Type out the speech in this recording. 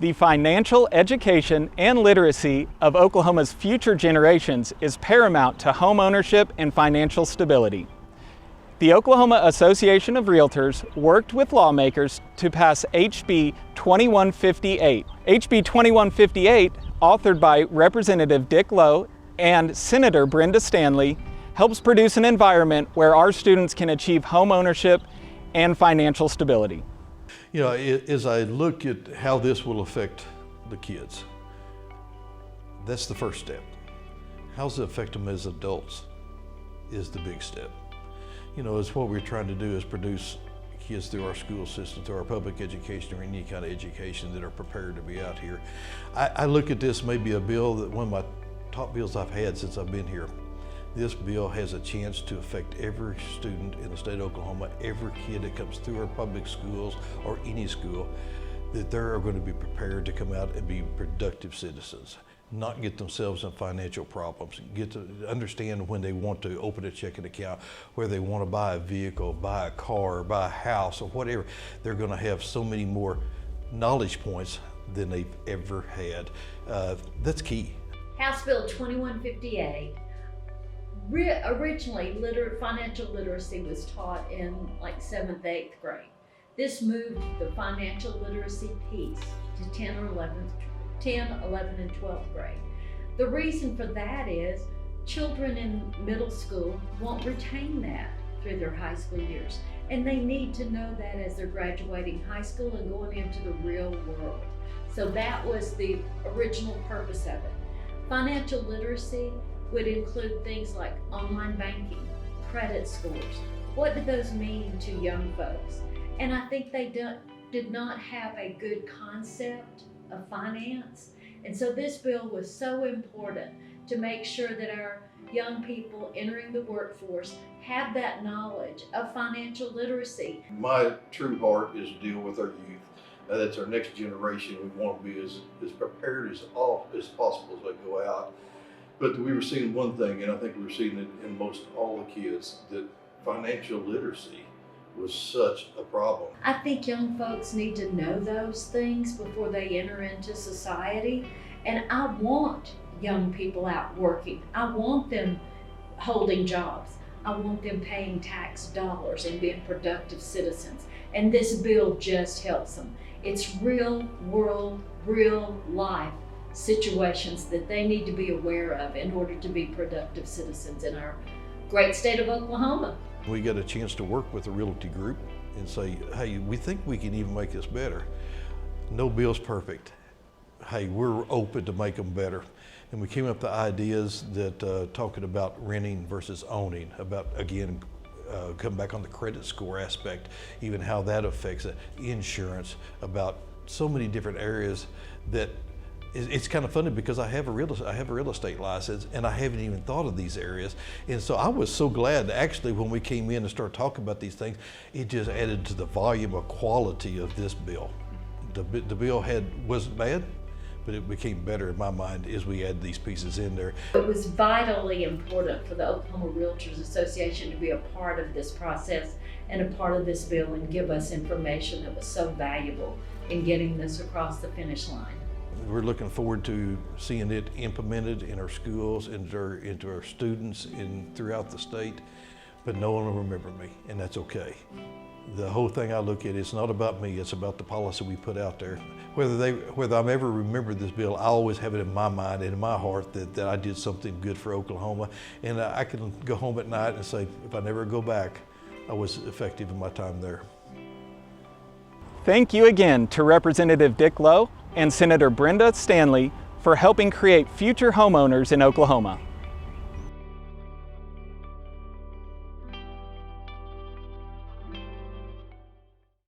The financial education and literacy of Oklahoma's future generations is paramount to home ownership and financial stability. The Oklahoma Association of REALTORS worked with lawmakers to pass HB 2158. HB 2158, authored by Representative Dick Lowe and Senator Brenda Stanley, helps produce an environment where our students can achieve home ownership and financial stability. You know, as I look at how this will affect the kids, that's the first step. How does it affect them as adults is the big step. You know, it's what we're trying to do is produce kids through our school system, through our public education or any kind of education that are prepared to be out here. I look at this maybe a bill that one of my top bills I've had since I've been here. This bill has a chance to affect every student in the state of Oklahoma, every kid that comes through our public schools or any school, that they are going to be prepared to come out and be productive citizens, not get themselves in financial problems, get to understand when they want to open a checking account, where they want to buy a vehicle, buy a car, buy a house or whatever. They're going to have so many more knowledge points than they've ever had. That's key. House Bill 2158. Originally, financial literacy was taught in like 7th, 8th grade. This moved the financial literacy piece to 10, 11, and 12th grade. The reason for that is children in middle school won't retain that through their high school years. And they need to know that as they're graduating high school and going into the real world. So that was the original purpose of it. Financial literacy would include things like online banking, credit scores. What do those mean to young folks? And I think they did not have a good concept of finance. And so this bill was so important to make sure that our young people entering the workforce have that knowledge of financial literacy. My true heart is to deal with our youth. That's our next generation. We want to be as prepared as possible as they go out. But we were seeing one thing, and I think we were seeing it in most all the kids, that financial literacy was such a problem. I think young folks need to know those things before they enter into society. And I want young people out working. I want them holding jobs. I want them paying tax dollars and being productive citizens. And this bill just helps them. It's real world, real life situations that they need to be aware of in order to be productive citizens in our great state of Oklahoma. We got a chance to work with a realty group and say, hey, we think we can even make this better. No bill's perfect. Hey, we're open to make them better. And we came up with ideas that talking about renting versus owning, about again, come back on the credit score aspect, even how that affects it, insurance, about so many different areas that it's kind of funny because I have a real estate license and I haven't even thought of these areas. And so I was so glad actually when we came in and started talking about these things, it just added to the volume of quality of this bill. The bill wasn't bad, but it became better in my mind as we add these pieces in there. It was vitally important for the Oklahoma Realtors Association to be a part of this process and a part of this bill and give us information that was so valuable in getting this across the finish line. We're looking forward to seeing it implemented in our schools, into our students throughout the state, but no one will remember me, and that's okay. The whole thing I look at, it's not about me, it's about the policy we put out there. Whether I'm ever remembered this bill, I always have it in my mind and in my heart that I did something good for Oklahoma, and I can go home at night and say, if I never go back, I was effective in my time there. Thank you again to Representative Dick Lowe and Senator Brenda Stanley for helping create future homeowners in Oklahoma.